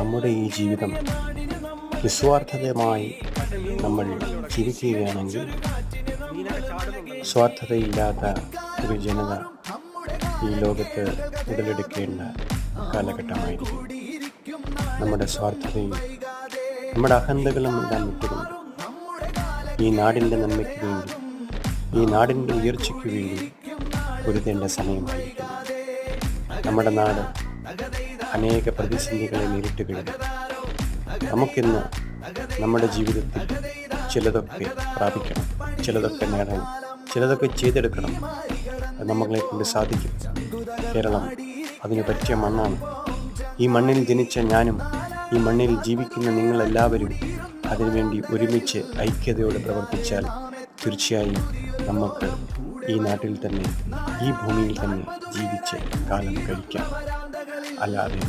നമ്മുടെ ഈ ജീവിതം നിസ്വാർത്ഥതമായി നമ്മൾ ജീവിക്കുകയാണെങ്കിൽ സ്വാർത്ഥതയില്ലാത്ത ഒരു ജനത ഈ ലോകത്ത് ഉടലെടുക്കേണ്ട കാലഘട്ടമായിരിക്കും. നമ്മുടെ സ്വാർത്ഥതയും നമ്മുടെ അഹന്തകളും എല്ലാം വിട്ടുകൊണ്ട് ഈ നാടിൻ്റെ നന്മയ്ക്ക് വേണ്ടി, ഈ നാടിൻ്റെ ഉയർച്ചയ്ക്ക് വേണ്ടി പൊരുതേണ്ട സമയമായിരിക്കും. നമ്മുടെ നാട് അനേക പ്രതിസന്ധികളെ നേരിട്ട് കഴിഞ്ഞു. നമുക്കിന്ന് നമ്മുടെ ജീവിതത്തിൽ ചിലതൊക്കെ പ്രാപിക്കണം, ചിലതൊക്കെ നേടണം, ചിലതൊക്കെ ചെയ്തെടുക്കണം. അത് നമ്മളെ കൊണ്ട് സാധിക്കും. കേരളം അതിന് പറ്റിയ മണ്ണാണ്. ഈ മണ്ണിൽ ജനിച്ച ഞാനും ഈ മണ്ണിൽ ജീവിക്കുന്ന നിങ്ങളെല്ലാവരും അതിനുവേണ്ടി ഒരുമിച്ച് ഐക്യതയോടെ പ്രവർത്തിച്ചാൽ തീർച്ചയായും നമുക്ക് ഈ നാട്ടിൽ തന്നെ, ഈ ഭൂമിയിൽ തന്നെ ജീവിച്ച് കാലം കഴിക്കാം. അല്ലാതെ